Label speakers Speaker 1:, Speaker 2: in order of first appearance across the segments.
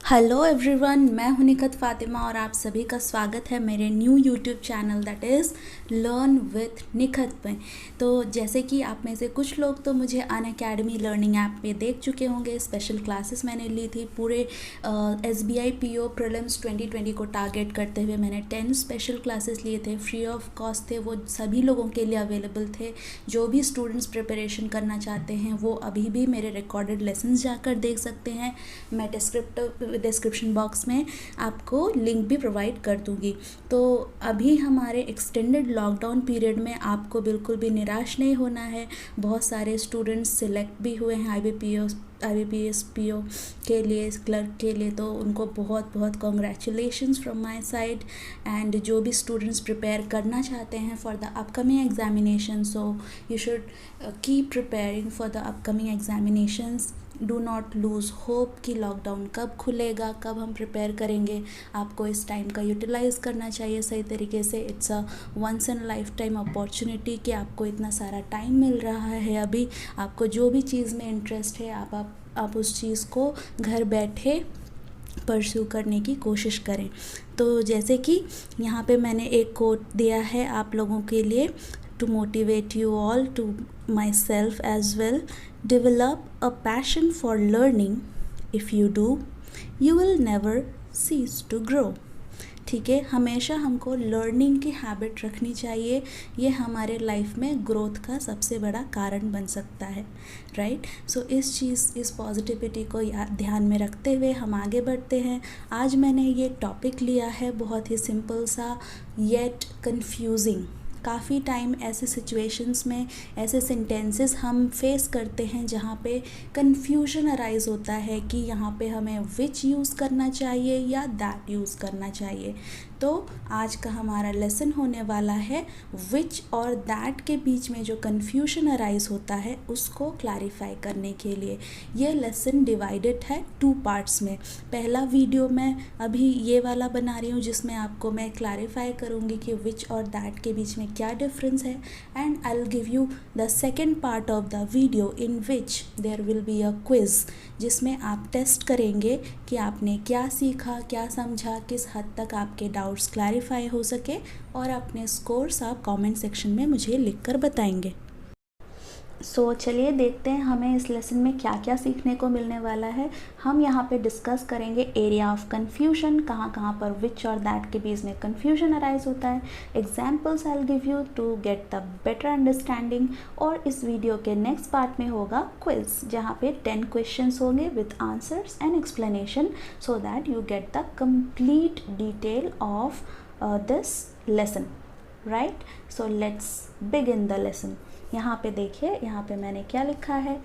Speaker 1: Hello everyone, मैं हूं निखत फ़ातिमा और आप सभी का स्वागत है मेरे new YouTube channel that is learn with Nikhat में। तो जैसे कि आप में से कुछ लोग तो मुझे अनअकैडमी लर्निंग ऐप पे देख चुके होंगे। स्पेशल क्लासेस मैंने ली थी पूरे SBI PO प्रीलिम्स 2020 को टारगेट करते हुए। मैंने 10 स्पेशल क्लासेस लिए थे, फ्री ऑफ कॉस्ट थे, वो सभी लोगों के लिए अवेलेबल थे। जो भी स्टूडेंट्स प्रिपरेशन करना चाहते हैं वो अभी भी मेरे रिकॉर्डेड लेसन्स जाकर देख सकते हैं। मैं डिस्क्रिप्शन बॉक्स में आपको लिंक भी प्रोवाइड कर दूंगी। तो अभी हमारे एक्सटेंडेड लॉकडाउन पीरियड में आपको बिल्कुल भी निराश नहीं होना है। बहुत सारे स्टूडेंट्स सिलेक्ट भी हुए हैं IBPS PO के लिए, क्लर्क के लिए, तो उनको बहुत बहुत congratulations from my side. And जो भी स्टूडेंट्स प्रिपेयर करना चाहते हैं for the upcoming examination, so you should keep preparing for the upcoming examinations. Do not lose hope कि लॉकडाउन कब खुलेगा, कब हम प्रिपेयर करेंगे। आपको इस टाइम का यूटिलाइज़ करना चाहिए सही तरीके से। It's a once in lifetime opportunity कि आपको इतना सारा टाइम मिल रहा है। अभी आपको जो भी चीज़ में इंटरेस्ट है आप उस चीज़ को घर बैठे परस्यू करने की कोशिश करें। तो जैसे कि यहाँ पे मैंने एक कोट दिया है आप लोगों के लिए, to motivate you all, to myself as well. Develop a passion for learning. If you do, you will never cease to grow. ठीक है, हमेशा हमको लर्निंग की हैबिट रखनी चाहिए। ये हमारे लाइफ में ग्रोथ का सबसे बड़ा कारण बन सकता है, राइट। सो इस पॉजिटिविटी को ध्यान में रखते हुए हम आगे बढ़ते हैं। आज मैंने ये टॉपिक लिया है बहुत ही सिंपल सा येट कन्फ्यूजिंग। काफ़ी टाइम ऐसे सिचुएशंस में ऐसे सेंटेंसेस हम फेस करते हैं जहाँ पे कन्फ्यूजन अराइज होता है कि यहाँ पे हमें विच यूज़ करना चाहिए या दैट यूज़ करना चाहिए। तो आज का हमारा लेसन होने वाला है विच और दैट के बीच में जो कन्फ्यूजन अराइज होता है उसको क्लैरिफाई करने के लिए। ये लेसन डिवाइडेड है 2 पार्ट्स में। पहला वीडियो मैं अभी ये वाला बना रही हूँ जिसमें आपको मैं क्लैरिफाई करूँगी कि विच और दैट के बीच में क्या डिफरेंस है। And I will give you the second part of the video in which there will be a quiz, जिसमें आप टेस्ट करेंगे कि आपने क्या सीखा, क्या समझा, किस हद तक आपके डाउट्स क्लैरिफाई हो सके, और अपने स्कोर्स आप कमेंट सेक्शन में मुझे लिखकर बताएंगे। सो चलिए देखते हैं हमें इस लेसन में क्या क्या सीखने को मिलने वाला है। हम यहाँ पे डिस्कस करेंगे एरिया ऑफ कन्फ्यूजन, कहाँ कहाँ पर विच और दैट के बीच में कन्फ्यूजन अराइज होता है। Examples I will give you to get the better understanding. और इस वीडियो के नेक्स्ट पार्ट में होगा क्विज, जहाँ पे 10 क्वेश्चंस होंगे with answers and explanation, so that you get the complete detail of this lesson, right. So let's begin the lesson. यहाँ पे देखिए, यहाँ पे मैंने क्या लिखा है,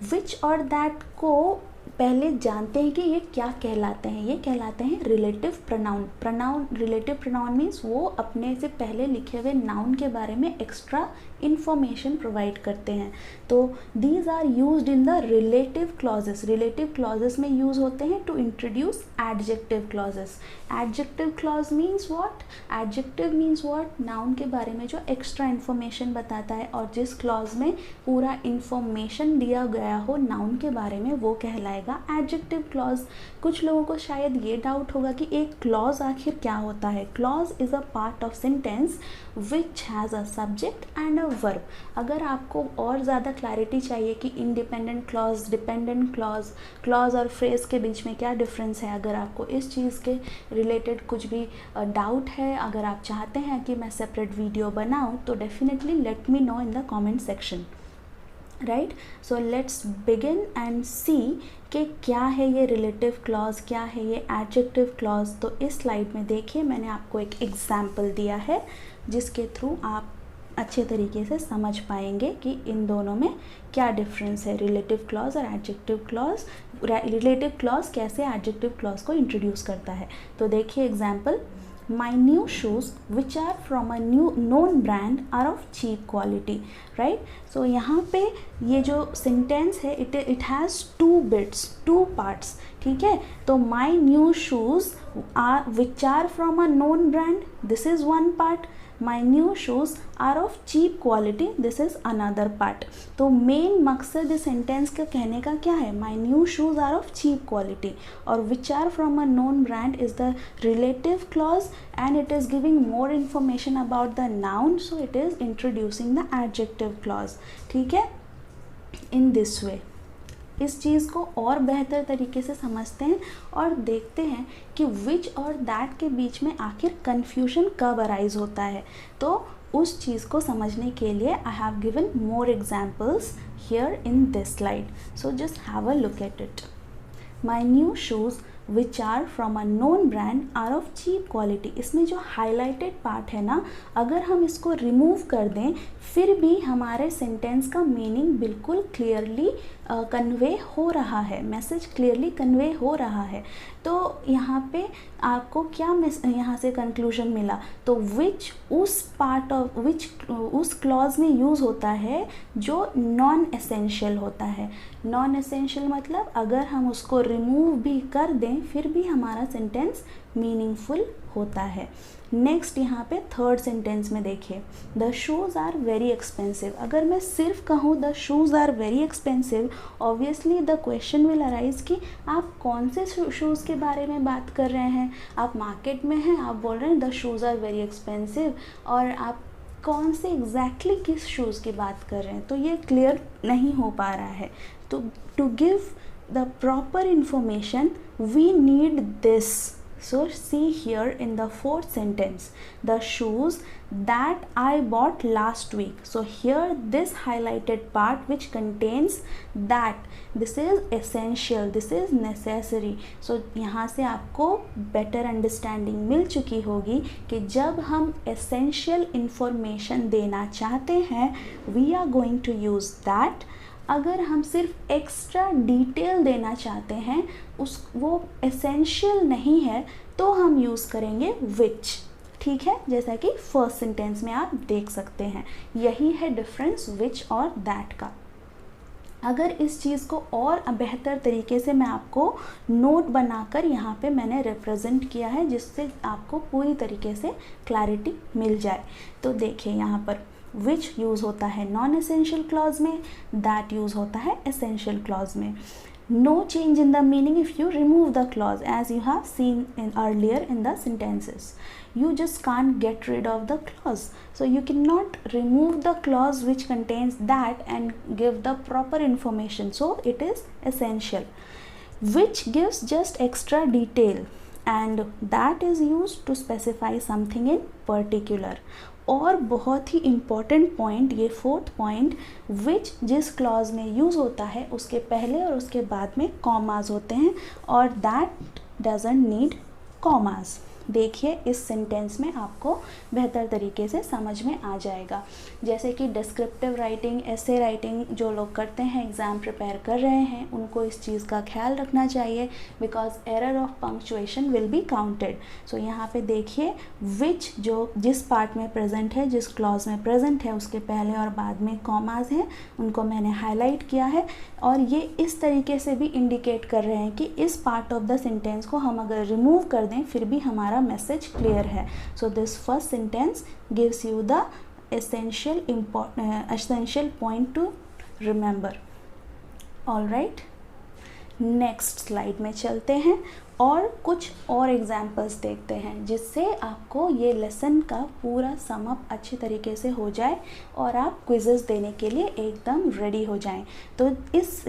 Speaker 1: विच और दैट को पहले जानते हैं कि ये क्या कहलाते हैं। ये कहलाते हैं relative pronoun. Relative pronoun means वो अपने से पहले लिखे हुए नाउन के बारे में एक्स्ट्रा इंफॉर्मेशन प्रोवाइड करते हैं। तो these are used in the relative clauses. Relative clauses में यूज होते हैं to introduce adjective clauses. Adjective clause means what? Adjective means what? Noun के बारे में जो एक्स्ट्रा इन्फॉर्मेशन बताता है, और जिस क्लॉज में पूरा इंफॉर्मेशन दिया गया हो नाउन के बारे में, वो कहलाएगा एडजेक्टिव क्लॉज। कुछ लोगों को शायद ये डाउट होगा कि एक क्लॉज आखिर क्या होता है। Clause is a part of sentence which has a subject and a verb. अगर आपको और ज़्यादा क्लैरिटी चाहिए कि independent clause, dependent clause, clause और फ्रेज के बीच में क्या डिफरेंस है, अगर आपको इस चीज़ के रिलेटेड कुछ भी डाउट है, अगर आप चाहते हैं कि मैं सेपरेट वीडियो बनाऊं, तो definitely let me know in the comment section, right. So let's begin and see कि क्या है ये रिलेटिव क्लॉज, क्या है ये एडजेक्टिव क्लॉज। तो इस स्लाइड में देखिए, मैंने आपको एक एग्जाम्पल दिया है जिसके थ्रू आप अच्छे तरीके से समझ पाएंगे कि इन दोनों में क्या डिफरेंस है, रिलेटिव क्लॉज और एडजेक्टिव क्लॉज। रिलेटिव क्लॉज कैसे एडजेक्टिव क्लॉज को इंट्रोड्यूस करता है। तो देखिए example, My new shoes which are from a new known brand are of cheap quality, right? So यहाँ पे ये जो sentence है it has 2 bits, 2 parts, ठीक है। तो my new shoes are which are from a known brand, this is one part. My new shoes are of cheap quality, this is another part. तो main मकसद इस sentence का कहने का क्या है, my new shoes are of cheap quality, और which are from a known brand is the relative clause and it is giving more information about the noun, so it is introducing the adjective clause। ठीक है, in this way इस चीज़ को और बेहतर तरीके से समझते हैं और देखते हैं कि which और that के बीच में आखिर confusion कब arise होता है। तो उस चीज़ को समझने के लिए I have given more examples here in this slide, so just have a look at it। My new shoes which are from a known brand are of cheap quality। इसमें जो highlighted part है ना, अगर हम इसको remove कर दें फिर भी हमारे सेंटेंस का मीनिंग बिल्कुल क्लियरली कन्वे हो रहा है, मैसेज क्लियरली कन्वे हो रहा है। तो यहाँ पे आपको क्या यहाँ से कंक्लूजन मिला, तो विच उस पार्ट ऑफ विच उस क्लॉज में यूज़ होता है जो नॉन एसेंशियल होता है। नॉन एसेंशियल मतलब अगर हम उसको रिमूव भी कर दें फिर भी हमारा सेंटेंस मीनिंगफुल होता है। नेक्स्ट यहाँ पे थर्ड सेंटेंस में देखिए, the shoes are very expensive. अगर मैं सिर्फ कहूँ the shoes are very expensive, obviously the question will arise कि आप कौन से शूज़ के बारे में बात कर रहे हैं। आप मार्केट में हैं, आप बोल रहे हैं the shoes are very expensive, और आप कौन से एग्जैक्टली किस शूज़ की बात कर रहे हैं, तो ये क्लियर नहीं हो पा रहा है। तो to give the proper information we need this. So see here in the fourth sentence, the shoes that I bought last week. So here this highlighted part which contains that, this is essential, this is necessary। So यहाँ से आपको better understanding मिल चुकी होगी कि जब हम essential information देना चाहते हैं we are going to use that। अगर हम सिर्फ एक्स्ट्रा डिटेल देना चाहते हैं, वो एसेंशियल नहीं है, तो हम यूज़ करेंगे विच। ठीक है, जैसा कि फर्स्ट सेंटेंस में आप देख सकते हैं, यही है डिफरेंस विच और दैट का। अगर इस चीज़ को और बेहतर तरीके से मैं आपको नोट बनाकर यहाँ पे मैंने रिप्रेजेंट किया है जिससे आपको पूरी तरीके से क्लैरिटी मिल जाए। तो देखिए यहाँ पर विच यूज़ होता है नॉन एसेंशियल क्लॉज में, दैट यूज़ होता है एसेंशियल क्लॉज में। No change in the meaning if you remove the clause, as you have seen in earlier in the sentences। You just can't get rid of the clause, so you cannot remove the clause which contains that and give the proper information, so it is essential। Which gives just extra detail and that is used to specify something in particular। और बहुत ही important point, ये fourth point, विच जिस clause में use होता है उसके पहले और उसके बाद में कॉमास होते हैं, और दैट डजंट नीड कॉमास। देखिए इस सेंटेंस में आपको बेहतर तरीके से समझ में आ जाएगा। जैसे कि डिस्क्रिप्टिव राइटिंग, एसे राइटिंग जो लोग करते हैं, एग्ज़ाम प्रिपेयर कर रहे हैं, उनको इस चीज़ का ख्याल रखना चाहिए, because error of punctuation will be counted. So यहाँ पे देखिए विच जो जिस पार्ट में प्रेजेंट है, जिस क्लॉज में प्रेजेंट है, उसके पहले और बाद में कॉमास हैं, उनको मैंने हाईलाइट किया है, और ये इस तरीके से भी इंडिकेट कर रहे हैं कि इस पार्ट ऑफ द सेंटेंस को हम अगर रिमूव कर दें फिर भी हमारा मैसेज क्लियर है। So this first sentence gives you the essential point to remember। all right, next slide में चलते हैं और कुछ और एग्जाम्पल्स देखते हैं जिससे आपको ये लेसन का पूरा सम अप अच्छी तरीके से हो जाए और आप क्विज़ेस देने के लिए एकदम रेडी हो जाएं। तो इस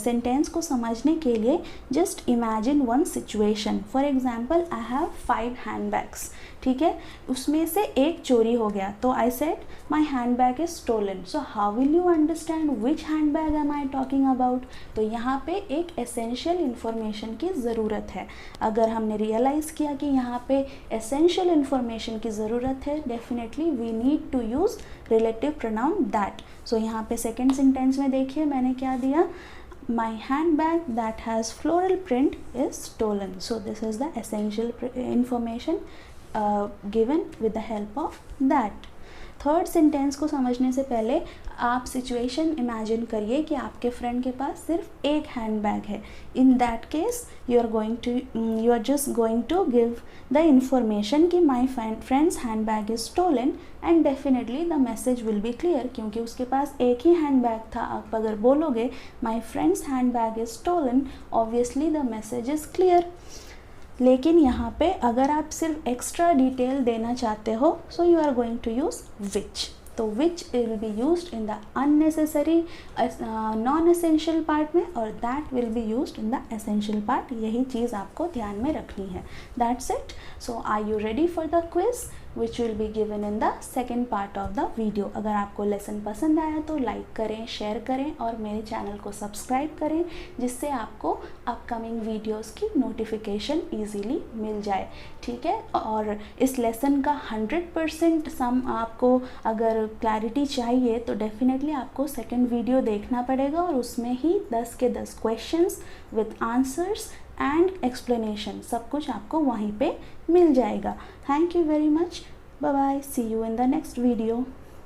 Speaker 1: सेंटेंस को समझने के लिए just imagine one situation. For example I have 5 handbags, ठीक है, उसमें से एक चोरी हो गया, तो I said my hand bag is stolen. So how will you understand which handbag am I talking about. तो यहाँ पे एक एसेंशियल इन्फॉर्मेशन की ज़रूरत है। अगर हमने रियलाइज़ किया कि यहाँ पे एसेंशियल इन्फॉर्मेशन की ज़रूरत है, definitely we need to use relative pronoun that. So यहाँ पे सेकेंड सेंटेंस में देखिए मैंने क्या दिया, my handbag that has floral print is stolen। So this is the essential information given with the help of that। Third sentence को समझने से पहले आप सिचुएशन इमेजिन करिए कि आपके फ्रेंड के पास सिर्फ एक हैंड बैग है. In that case you are just going to give the information कि my friend's hand bag is stolen and definitely the message will be clear, क्योंकि उसके पास एक ही हैंड बैग था. आप अगर बोलोगे my friend's hand bag is stolen, obviously the message is clear. लेकिन यहाँ पे अगर आप सिर्फ एक्स्ट्रा डिटेल देना चाहते हो, so you are going to use which. तो which will be used in the unnecessary non essential part में, और that will be used in the essential part. यही चीज़ आपको ध्यान में रखनी है. That's it. So are you ready for the quiz which will be given in the second part of the video. अगर आपको लेसन पसंद आया तो लाइक करें, शेयर करें और मेरे चैनल को सब्सक्राइब करें, जिससे आपको अपकमिंग वीडियोस की नोटिफिकेशन इजीली मिल जाए. ठीक है. और इस लेसन का 100% सम आपको अगर क्लैरिटी चाहिए तो डेफिनेटली आपको सेकेंड वीडियो देखना पड़ेगा, और उसमें ही 10 के 10 questions with answers and explanation सब कुछ आपको वहीं पे मिल जाएगा. Thank you very much. Bye bye. See you in the next video.